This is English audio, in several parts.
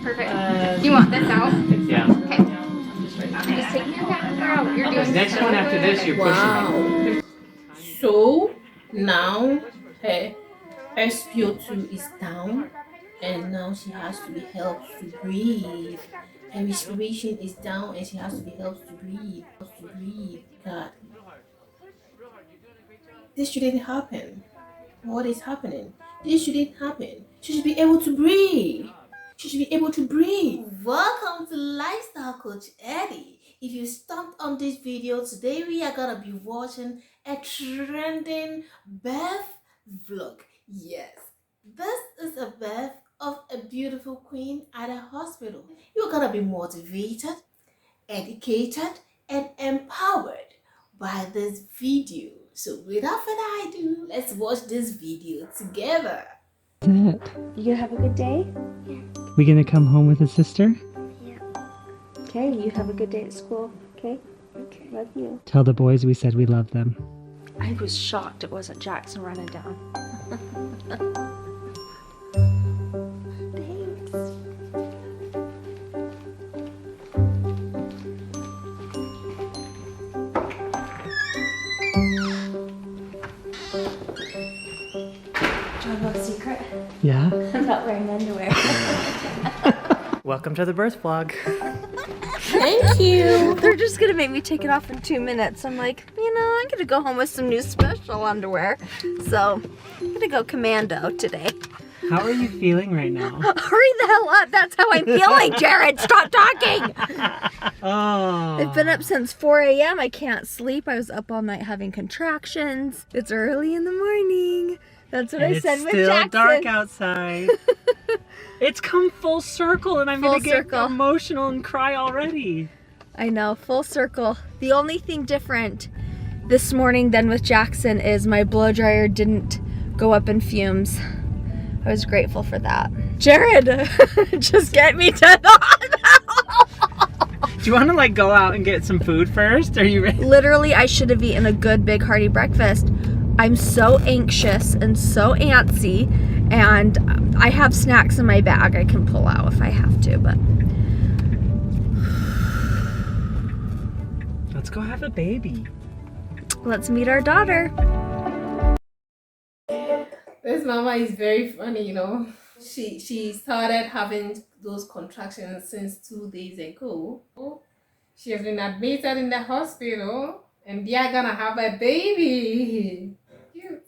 Perfect. Do you want this out? Yeah. Okay. Just take your camera out. You're doing Next one after this, you're pushing it. So now her SpO2 is down, and now she has to be helped to breathe. Her respiration is down, and she has to be helped to breathe. God, this shouldn't happen. What is happening? This shouldn't happen. She should be able to breathe. She should be able to breathe. Welcome to Lifestyle Coach Eddie. If you stopped on this video, today we are gonna be watching a trending birth vlog. Yes, this is a birth of a beautiful queen at a hospital. You're gonna be motivated, educated, and empowered by this video. So without further ado, let's watch this video together. You gonna have a good day? Yeah. We gonna come home with a sister? Yeah. Okay, you have a good day at school, okay? Okay. Love you. Tell the boys we said we love them. I was shocked it wasn't Jackson running down. Thanks. Do you want to know a secret? Yeah? I'm not wearing underwear. Welcome to the birth vlog. Thank you. They're just gonna make me take it off in 2 minutes. I'm like, you know, I'm gonna go home with some new special underwear. So, I'm gonna go commando today. How are you feeling right now? Hurry the hell up. That's how I'm feeling, Jared. Stop talking. Oh. I've been up since 4 a.m. I can't sleep. I was up all night having contractions. It's early in the morning. That's what I said with Jackson. It's still dark outside. It's come full circle and I'm going to get emotional and cry already. I know, full circle. The only thing different this morning than with Jackson is my blow dryer didn't go up in fumes. I was grateful for that. Jared, just get me to the hospital. Do you want to like go out and get some food first? Are you ready? Literally, I should have eaten a good big hearty breakfast. I'm so anxious and so antsy, and I have snacks in my bag I can pull out if I have to, but let's go have a baby. Let's meet our daughter. This mama is very funny, you know. She started having those contractions since 2 days ago. She has been admitted in the hospital, and they are gonna have a baby. Cute.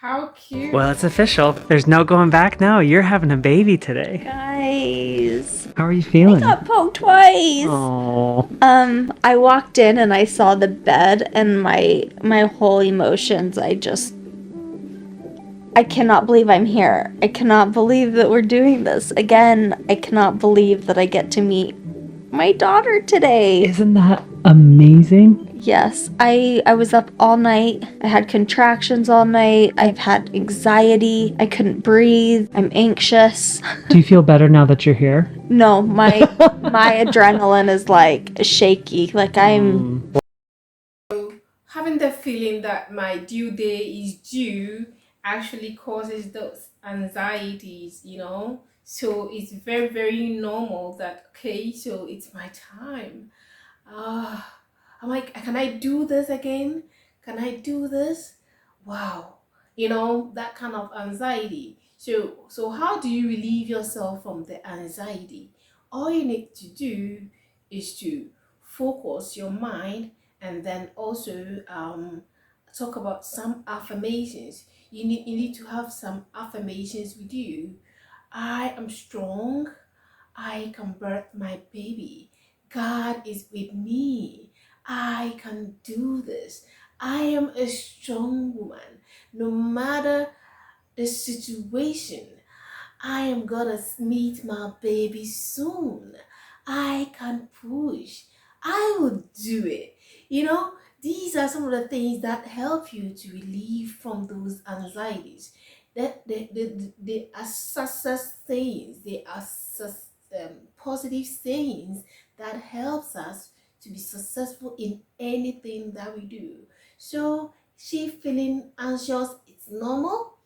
How cute. Well, it's official. There's no going back now. You're having a baby today. Guys, How are you feeling? I got poked twice. Oh. I walked in and I saw the bed, and my whole emotions, I cannot believe I'm here. I cannot believe that we're doing this. Again, I cannot believe that I get to meet my daughter today. Isn't that amazing? Yes, I was up all night. I had contractions all night. I've had anxiety. I couldn't breathe. I'm anxious. Do you feel better now that you're here? No, my adrenaline is like shaky. Like I'm Having the feeling that my due day is due actually causes those anxieties, you know. So it's very, very normal that, okay, so it's my time. I'm like, can I do this again? Can I do this? Wow. You know, that kind of anxiety. So how do you relieve yourself from the anxiety? All you need to do is to focus your mind, and then also talk about some affirmations. You need to have some affirmations with you. I am strong. I can birth my baby. God is with me. I can do this. I am a strong woman. No matter the situation, I am gonna meet my baby soon. I can push. I will do it. You know, these are some of the things that help you to relieve from those anxieties. They are success things. They are positive things that helps us to be successful in anything that we do. So she feeling anxious, it's normal,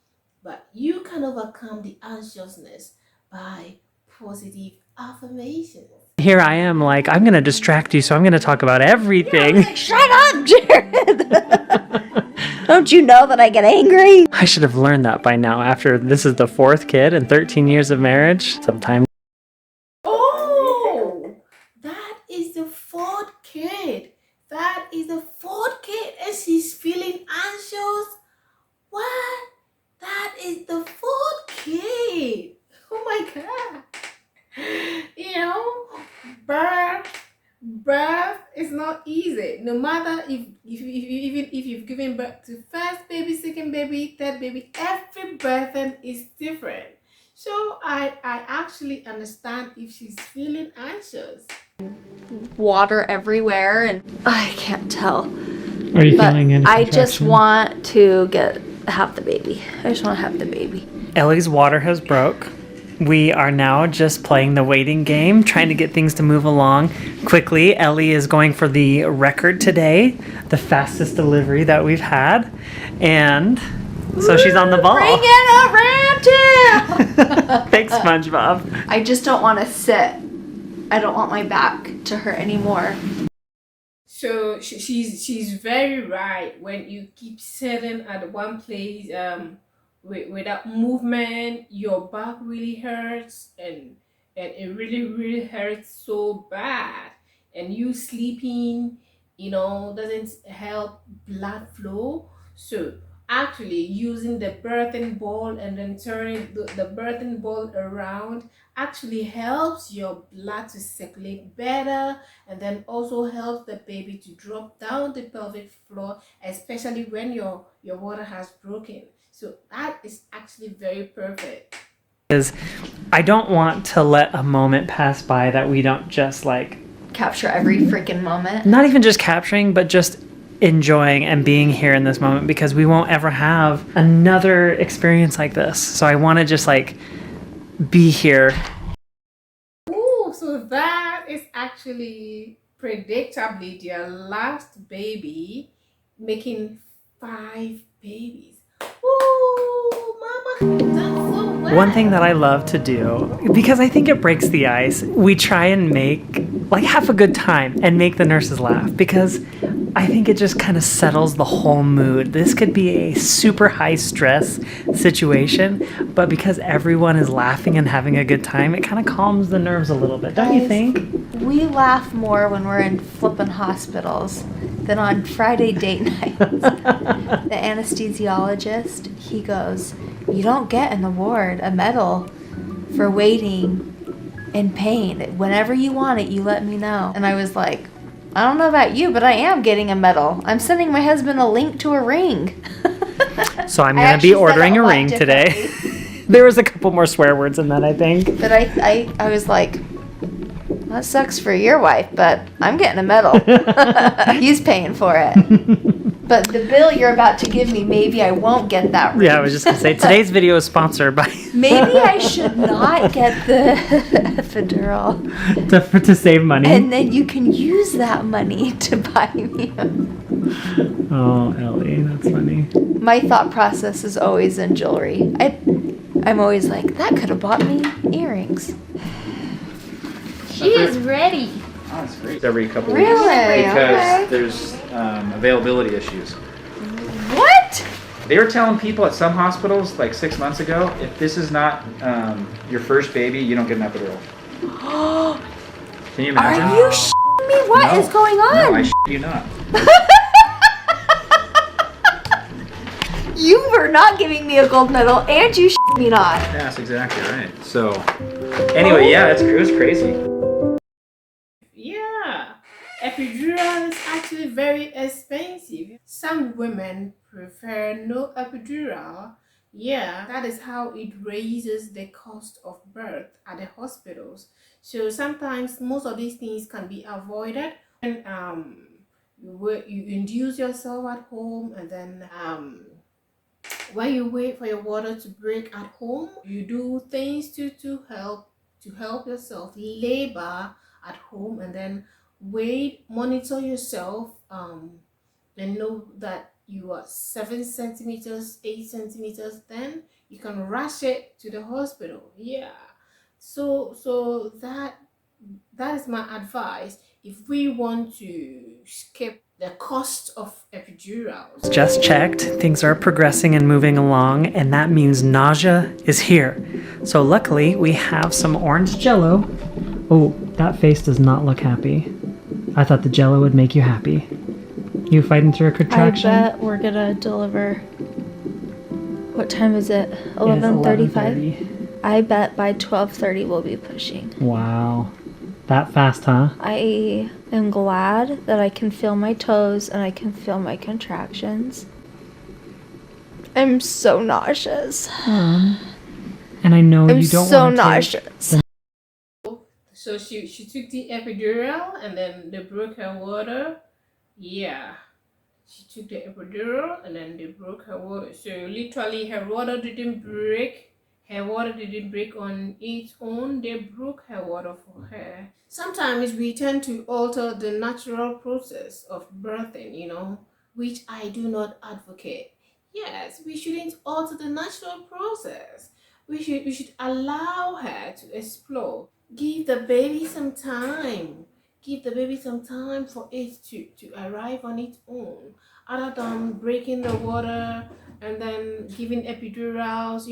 but you can overcome the anxiousness by positive affirmations. Here I am, like, I'm going to distract you, so I'm going to talk about everything. Like, shut up, Jared! Don't you know that I get angry? I should have learned that by now after this is the 4th kid in 13 years of marriage. Sometimes. Oh, that is the 4th kid. That is the 4th kid and she's feeling anxious. What? That is the 4th kid. Oh my God. You know, birth is not easy. No matter even if you've given birth to first baby, second baby, third baby, every birthing is different. So I actually understand if she's feeling anxious. Water everywhere, and I can't tell. Are you But feeling any I just contraction? want to have the baby. I just want to have the baby. Ellie's water has broke. We are now just playing the waiting game, trying to get things to move along quickly. Ellie is going for the record today, the fastest delivery that we've had. And so she's on the ball. Bring it around too! Thanks, SpongeBob. I just don't want to sit. I don't want my back to hurt anymore. So she's very right. When you keep sitting at one place without movement, your back really hurts, and it really hurts so bad. And you sleeping, doesn't help blood flow. So actually using the birthing ball and then turning the birthing ball around actually helps your blood to circulate better, and then also helps the baby to drop down the pelvic floor, especially when your water has broken. So that is actually very perfect. Because I don't want to let a moment pass by that we don't just like Capture every freaking moment. not even just capturing, but just enjoying and being here in this moment, because we won't ever have another experience like this. So I want to just like be here. Oh, so that is actually predictably their last baby, making 5 babies. Oh, mama, that's so well. One thing that I love to do, because I think it breaks the ice, we try and have a good time and make the nurses laugh, because I think it just kind of settles the whole mood. This could be a super high stress situation, but because everyone is laughing and having a good time, it kind of calms the nerves a little bit, don't you think? We laugh more when we're in flippin' hospitals than on Friday date nights. The anesthesiologist, he goes, "You don't get in the ward a medal for waiting in pain. Whenever you want it, you let me know." And I was like, I don't know about you, but I am getting a medal. I'm sending my husband a link to a ring. So I'm I going to actually be said ordering it a lot ring today. differently. There was a couple more swear words in that, I think. But I was like, that sucks for your wife, but I'm getting a medal. He's paying for it. But the bill you're about to give me, maybe I won't get that ring. Yeah, I was just going to say, today's video is sponsored by... Maybe I should not get the epidural. to save money. And then you can use that money to buy me a... Oh, Ellie, that's funny. My thought process is always in jewelry. I'm always like, that could have bought me earrings. She is ready. Oh, that's great. Every couple Really? weeks because Okay. there's availability issues. What? They were telling people at some hospitals like 6 months ago, if this is not your first baby, you don't get an epidural. Can you imagine? Are you shitting me? What is going on? No, I shit you not. You were not giving me a gold medal, and you shit me not. That's exactly right. So, anyway, yeah, it was crazy. Yeah, epidural is actually very expensive. Some women prefer no epidural. Yeah, that is how it raises the cost of birth at the hospitals. So sometimes most of these things can be avoided. And you induce yourself at home, and then when you wait for your water to break at home, you do things to help yourself labor at home, and then monitor yourself, and know that you are 7 centimeters, 8 centimeters, then you can rush it to the hospital. Yeah, So that is my advice if we want to skip the cost of epidurals. Just checked, things are progressing and moving along, and that means nausea is here. So luckily, we have some orange jello. Oh, that face does not look happy. I thought the jello would make you happy. You fighting through a contraction? I bet we're gonna deliver. What time is it? It is 11:35. 11:30. I bet by 12:30 we'll be pushing. Wow. That fast, huh? I am glad that I can feel my toes and I can feel my contractions. I'm so nauseous. And I know I'm you don't so want to nauseous. So she took the epidural and then they broke her water. Yeah. She took the epidural and then they broke her water. So literally her water didn't break. Her water didn't break on its own. They broke her water for her. Sometimes we tend to alter the natural process of birthing, which I do not advocate. Yes, we shouldn't alter the natural process. We should allow her to explore. Give the baby some time. Give the baby some time for it to arrive on its own, other than breaking the water and then giving epidurals,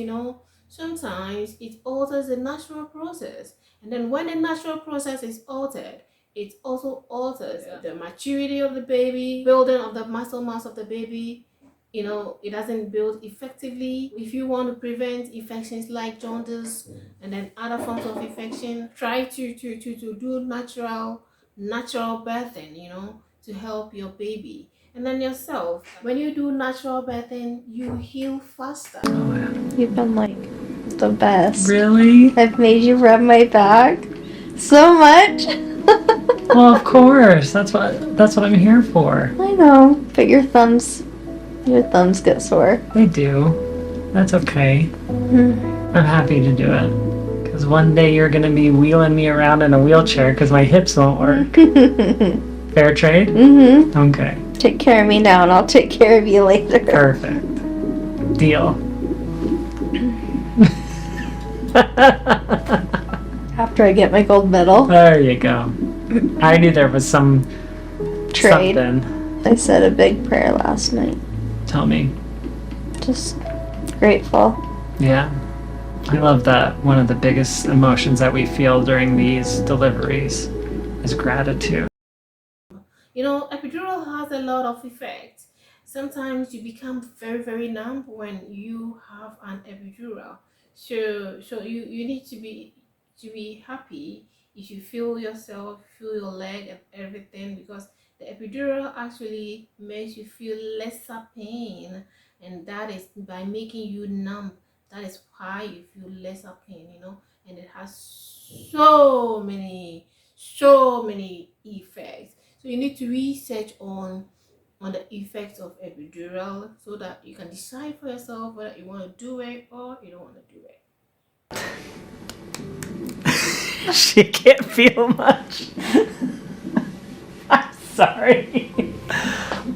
Sometimes it alters the natural process. And then when the natural process is altered, it also alters the maturity of the baby, building of the muscle mass of the baby. It doesn't build effectively. If you want to prevent infections like jaundice and then other forms of infection, try to do natural birthing, to help your baby. And then yourself, when you do natural birthing, you heal faster. Oh, yeah. You've been like the best. Really? I've made you rub my back so much. Well, of course. That's what I'm here for. I know, but your thumbs get sore. They do. That's okay. I'm happy to do it. Because one day you're going to be wheeling me around in a wheelchair because my hips won't work. Fair trade? Mm-hmm. Okay. Take care of me now and I'll take care of you later. Perfect. Deal. After I get my gold medal. There you go. I knew there was some Trade. something. I said a big prayer last night. Tell me. Just grateful. Yeah. I love that one of the biggest emotions that we feel during these deliveries is gratitude. Epidural has a lot of effects. Sometimes you become very, very numb when you have an epidural. So you need to be happy if you feel yourself, feel your leg and everything, because the epidural actually makes you feel lesser pain, and that is by making you numb. That is why you feel lesser pain, and it has so many effects. So you need to research on the effects of epidural so that you can decide for yourself whether you want to do it or you don't want to do it. She can't feel much. I'm sorry.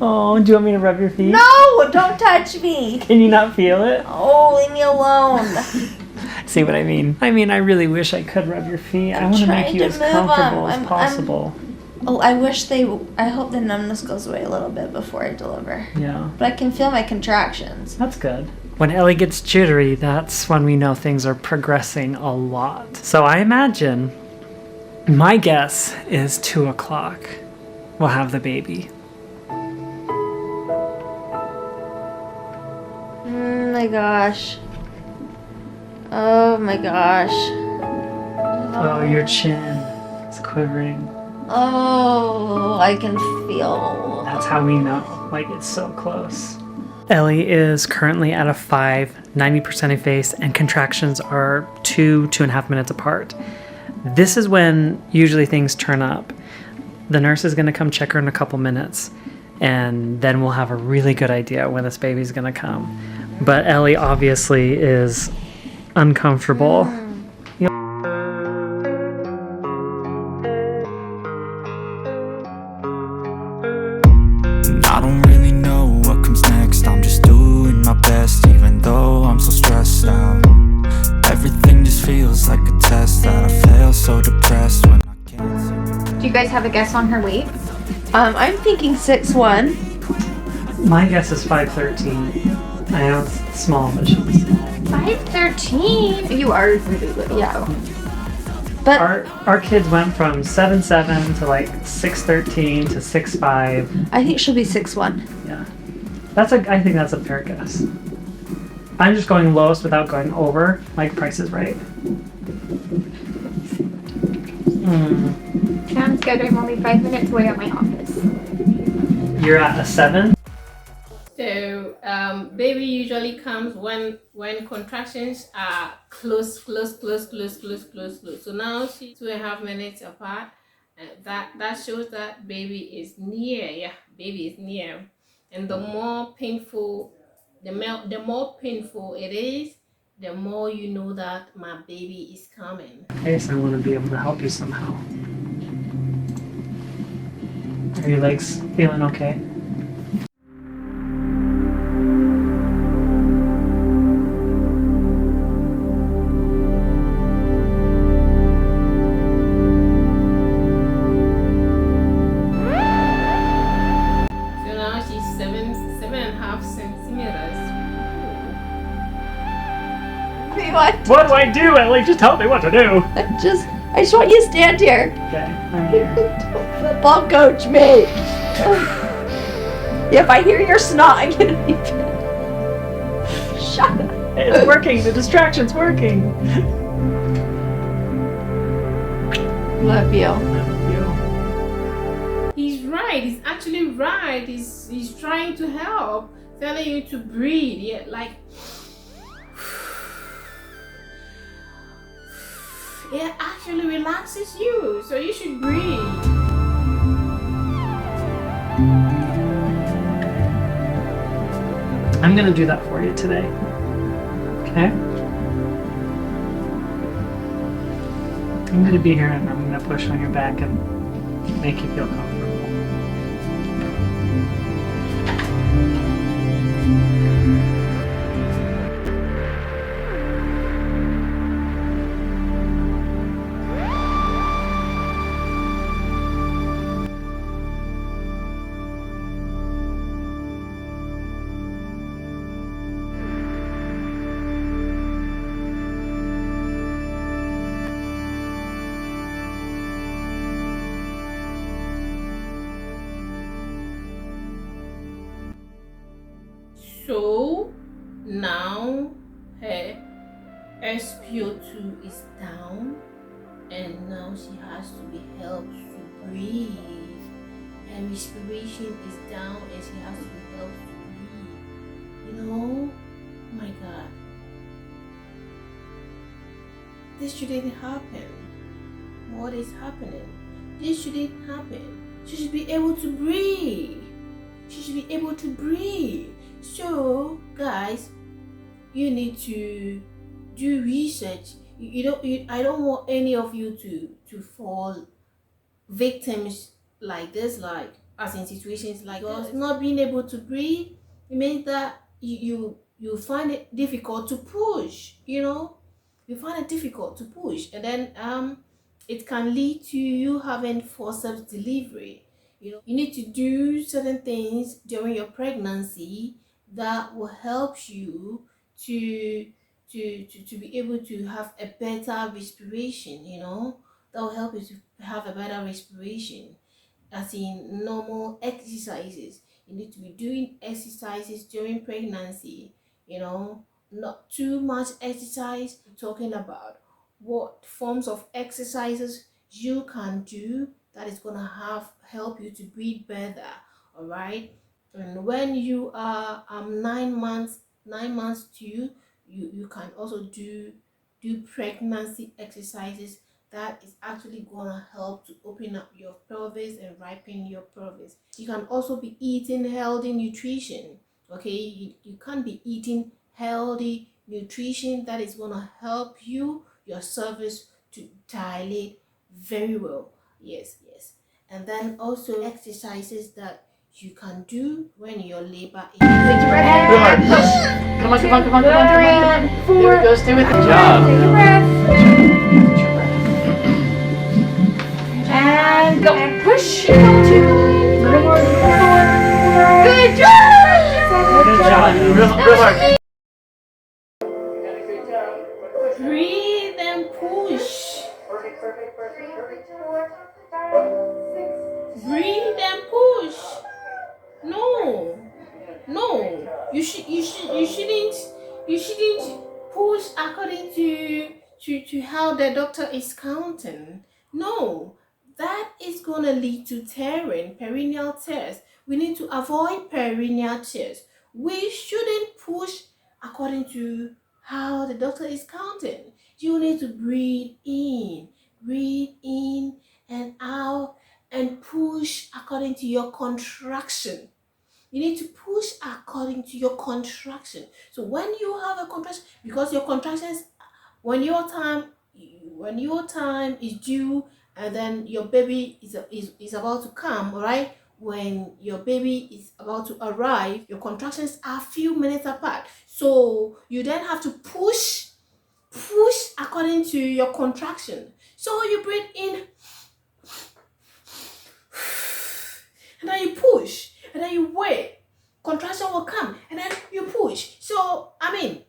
Oh, do you want me to rub your feet? No, don't touch me. Can you not feel it? Oh, leave me alone. See what I mean? I really wish I could rub your feet. I want to make trying you to as move comfortable 'em. as possible. Oh, I hope the numbness goes away a little bit before I deliver. Yeah, But I can feel my contractions. that's good. When Ellie gets jittery, that's when we know things are progressing a lot. So I imagine, my guess is 2 o'clock we'll have the baby. Oh my gosh. Oh my gosh. Oh, your chin is quivering. Oh, I can feel. That's how we know, like it's so close. Ellie is currently at a 5, 90% efface, and contractions are 2.5 minutes apart. This is when usually things turn up. The nurse is going to come check her in a couple minutes, and then we'll have a really good idea when this baby's going to come. But Ellie obviously is uncomfortable. I don't really know what comes next. I'm just doing my best, even though I'm so stressed out. Everything just feels like a test that guys have a guess on her weight? I'm thinking 6'1". My guess is 5'13". I know it's small, but she's 5'13". You are really little. Yeah. But our kids went from 7'7" to like 6'13" to 6'5". I think she'll be 6'1". Yeah, I think that's a fair guess. I'm just going lowest without going over. Like Price is Right. Sounds good. I'm only 5 minutes away at my office. You're at a 7. So baby usually comes when contractions are close. So now she's 2.5 minutes apart, and that shows that baby is near. Yeah, baby is near. And the more painful it is, the more you know that my baby is coming. Okay, so I want to be able to help you somehow. Are your legs feeling okay? What do I do, Ellie? Just tell me what to do. I just want you to stand here. Okay, I'm here. Football coach me. If I hear your snot, I'm gonna be shut up. It's working. The distraction's working. Love you. He's right. He's actually right. He's trying to help, telling you to breathe. Yeah, like. It actually relaxes you, so you should breathe. I'm gonna do that for you today. Okay? I'm gonna be here and I'm gonna push on your back and make you feel comfortable. So now her SpO2 is down, and now she has to be helped to breathe. Her respiration is down, and she has to be helped to breathe. You know, oh my God, this shouldn't happen. What is happening? This shouldn't happen. She should be able to breathe. She should be able to breathe. So, guys, you need to do research. I don't want any of you to fall victims like this, like as in situations like this. Not being able to breathe, it means that you find it difficult to push. You find it difficult to push, and then it can lead to you having forceps delivery. You need to do certain things during your pregnancy that will help you to be able to have a better respiration. That will help you to have a better respiration, as in normal exercises. You need to be doing exercises during pregnancy, not too much exercise. We're talking about what forms of exercises you can do that is going to help you to breathe better. All right. And when you are 9 months to you can also do pregnancy exercises that is actually gonna help to open up your pelvis and ripen your pelvis. You can also be eating healthy nutrition. Okay, you can't be eating healthy nutrition that is gonna help your cervix to dilate very well. Yes. And then also exercises that you can do when your labor is. Take your breath. Come on. 3, There we 4. go, stay with the Take job. your breath. And go. And push. Good job. Good job. Real hard. Breathe and push. Breathe and push. No. You shouldn't push according to how the doctor is counting. No. That is gonna lead to tearing, perineal tears. We need to avoid perineal tears. We shouldn't push according to how the doctor is counting. You need to breathe in and out, and push according to your contraction. You need to push according to your contraction. So when you have a contraction, because your contractions, when your time is due, and then your baby is about to come, all right? When your baby is about to arrive, your contractions are a few minutes apart. So you then have to push according to your contraction. So you breathe in, and then you push, and then you wait. Contraction will come, and then you push. So I mean,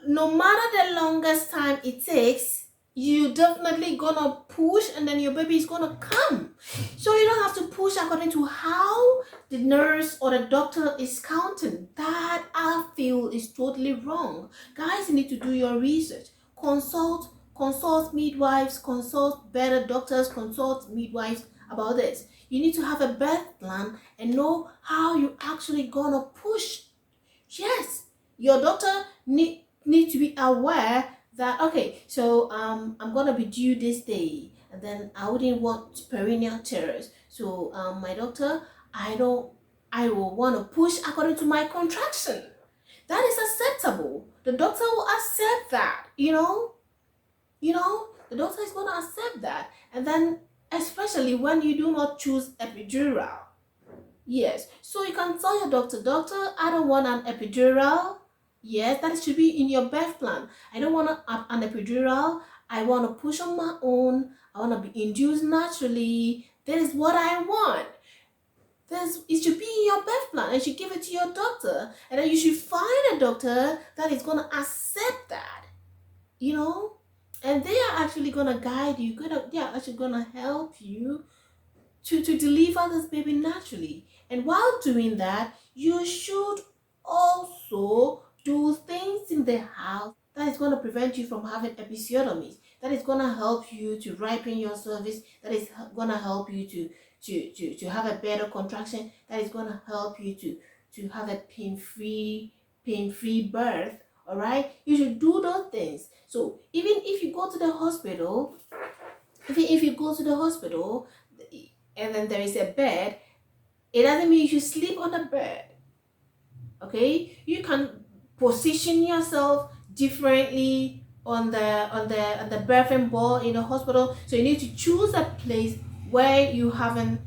no matter the longest time it takes, you definitely gonna push, and then your baby is gonna come. So you don't have to push according to how the nurse or the doctor is counting. That I feel is totally wrong. Guys, you need to do your research. Consult midwives, consult better doctors, consult midwives about this. You need to have a birth plan and know how you actually gonna push. Yes, your doctor need to be aware that, okay, so I'm gonna be due this day, and then I wouldn't want perineal tears. So my doctor, I will want to push according to my contraction. That is acceptable. The doctor will accept that, you know, the doctor is gonna accept that. And then especially when you do not choose epidural. Yes, so you can tell your doctor, I don't want an epidural. Yes, that should be in your birth plan. I don't want an epidural. I want to push on my own. I want to be induced naturally. That is what I want. It should be in your birth plan. And you should give it to your doctor. And then you should find a doctor that is going to accept that. You know? And they are actually going to guide you. They are actually going to help you to deliver this baby naturally. And while doing that, you should also do things in the house that is going to prevent you from having episiotomies, that is going to help you to ripen your cervix, that is going to help you to have a better contraction, that is going to help you to have a pain-free birth. All right, you should do those things. So even if you go to the hospital, and then there is a bed, it doesn't mean you should sleep on the bed. Okay, you can position yourself differently on the birthing ball in the hospital. So you need to choose a place where you can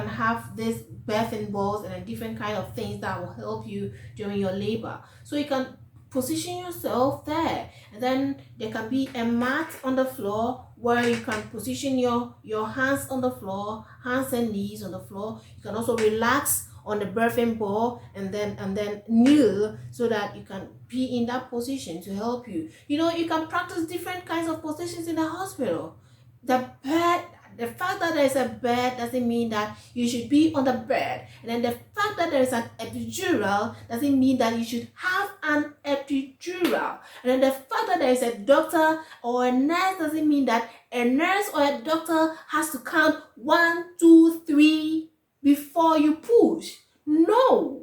have this birthing balls and different kind of things that will help you during your labor. So you can position yourself there, and then there can be a mat on the floor where you can position your hands on the floor, hands and knees on the floor. You can also relax on the birthing ball and then kneel so that you can be in that position to help you. You know, you can practice different kinds of positions in the hospital. The fact that there is a bed doesn't mean that you should be on the bed. And then the fact that there is an epidural doesn't mean that you should have an epidural. And then the fact that there is a doctor or a nurse doesn't mean that a nurse or a doctor has to count 1, 2, 3 before you push. No.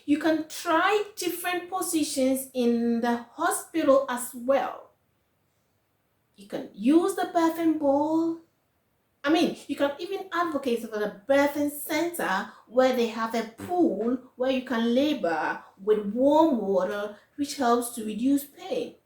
You can try different positions in the hospital as well. You can use the birthing ball. I mean, you can even advocate for the birthing center where they have a pool where you can labor with warm water, which helps to reduce pain.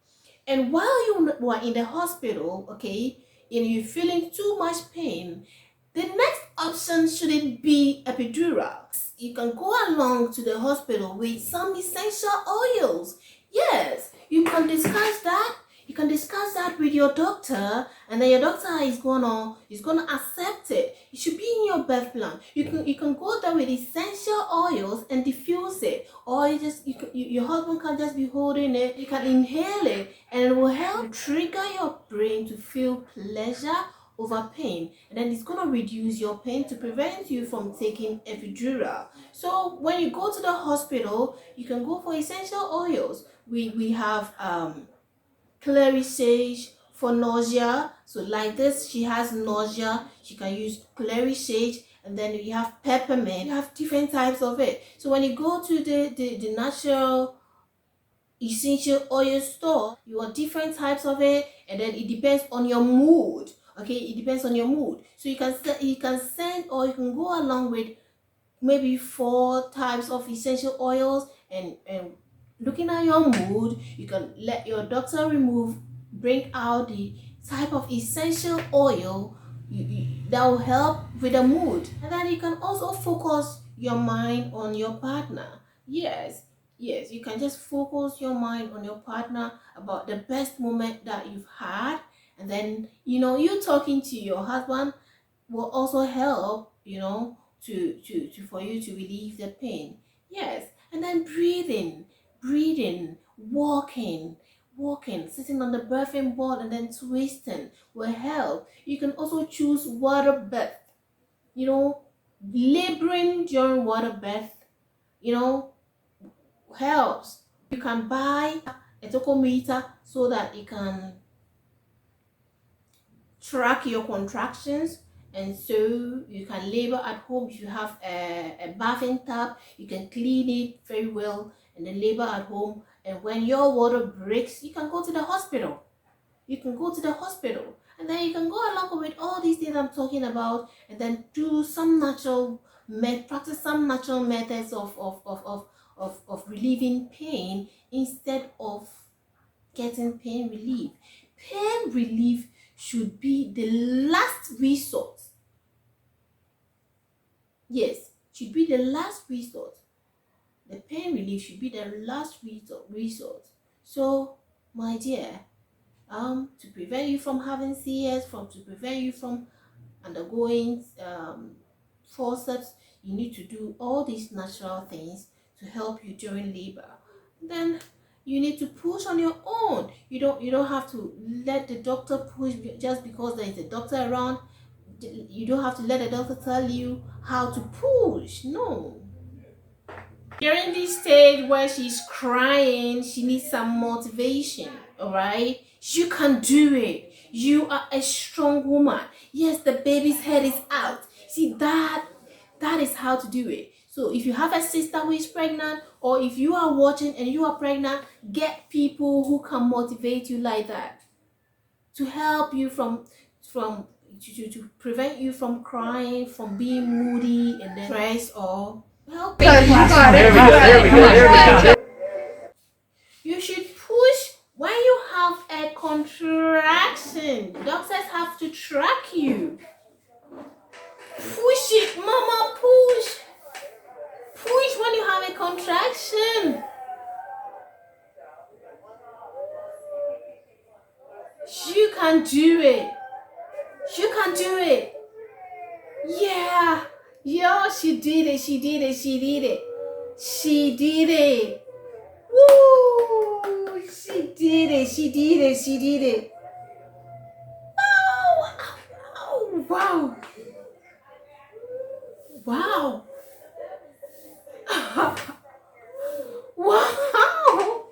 And while you are in the hospital, okay, and you're feeling too much pain, the next option shouldn't be epidural. You can go along to the hospital with some essential oils. Yes, you can discuss that. You can discuss that with your doctor, and then your doctor is gonna accept it. It should be in your birth plan. You can go there with essential oils and diffuse it, or your husband can just be holding it. You can inhale it, and it will help trigger your brain to feel pleasure over pain, and then it's gonna reduce your pain to prevent you from taking epidural. So when you go to the hospital, you can go for essential oils. We have clary sage for nausea. So like this, she has nausea, she can use clary sage. And then you have peppermint. You have different types of it. So when you go to the natural essential oil store, you want different types of it, and then it depends on your mood. Okay, it depends on your mood. So you can send, or you can go along with maybe 4 types of essential oils, and looking at your mood, you can let your doctor bring out the type of essential oil that will help with the mood. And then you can also focus your mind on your partner. Yes, you can just focus your mind on your partner about the best moment that you've had, and then you talking to your husband will also help, for you to relieve the pain. Yes, and then breathing, walking, sitting on the birthing board and then twisting will help. You can also choose water birth. Laboring during water birth, helps. You can buy a tachometer so that it can track your contractions, and so you can labor at home. If you have a bathing tub, you can clean it very well and then labor at home. And when your water breaks, you can go to the hospital. And then you can go along with all these things I'm talking about, and then do some practice some natural methods of relieving pain instead of getting pain relief. Pain relief should be the last resort. Yes, should be the last resort. The pain relief should be the last resort. So, my dear, to prevent you from having CS, to prevent you from undergoing forceps, you need to do all these natural things to help you during labor. Then you need to push on your own. You don't have to let the doctor push just because there is a doctor around. You don't have to let the doctor tell you how to push. No. During this stage where she's crying, she needs some motivation. All right, you can do it. You are a strong woman. Yes, the baby's head is out. See, that is how to do it. So if you have a sister who is pregnant, or if you are watching and you are pregnant, get people who can motivate you like that, to help you to prevent you from crying, from being moody and then stressed, or help you. There we go. You should push when you have a contraction. Doctors have to track you. Push it, mama, push. Push when you have a contraction. You can do it. You can do it. Yeah. Yeah, she did it. She did it. She did it. She did it. Woo! She did it. She did it. She did it. Oh, oh, wow. Wow. Wow.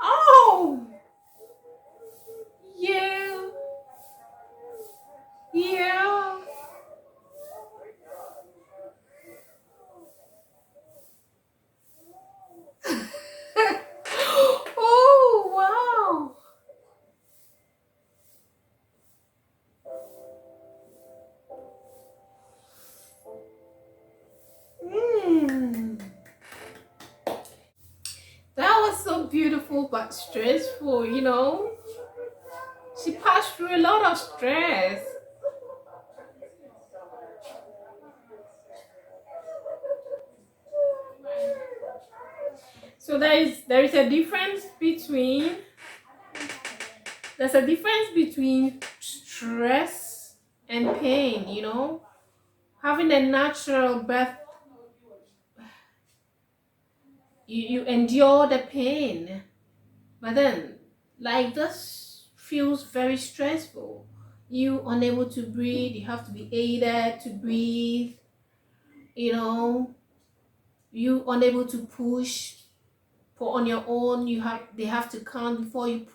Oh. Yeah. Yeah. Oh, wow. That was so beautiful but stressful, She passed through a lot of stress. So there is a difference between There's a difference between stress and pain, you know. Having a natural birth, you endure the pain, but then like this feels very stressful. You unable to breathe, you have to be aided to breathe, you know, you unable to push for on your own. They have to count before you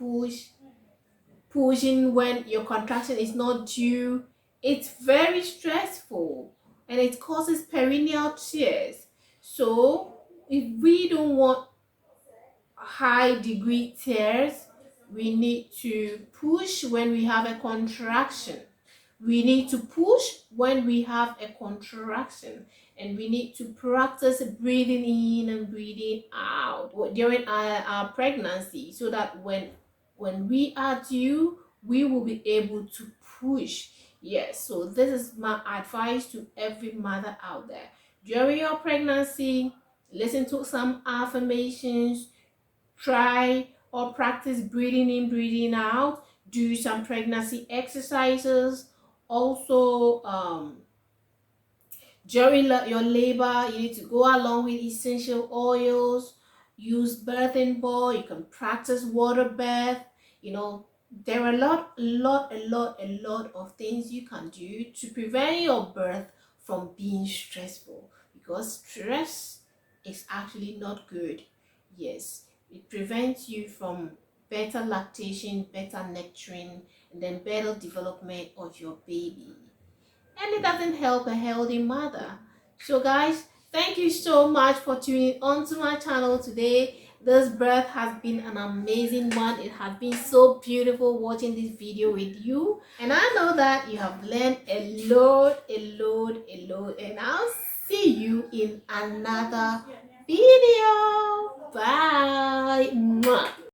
pushing when your contraction is not due. It's very stressful and it causes perineal tears. So if we don't want high degree tears, we need to push when we have a contraction. We need to push when we have a contraction, and we need to practice breathing in and breathing out during our pregnancy, so that when we are due, we will be able to push. Yes, so this is my advice to every mother out there. During your pregnancy, listen to some affirmations, try or practice breathing in, breathing out, do some pregnancy exercises. Also, during your labor, you need to go along with essential oils, use birthing ball, you can practice water birth. You know, there are a lot of things you can do to prevent your birth from being stressful, because stress is actually not good. Yes, it prevents you from better lactation, better nurturing, and then better development of your baby, and it doesn't help a healthy mother. So guys, thank you so much for tuning onto my channel today. This birth has been an amazing one. It has been so beautiful watching this video with you, and I know that you have learned a lot, and I'll see you in another video. Bye. Mwah.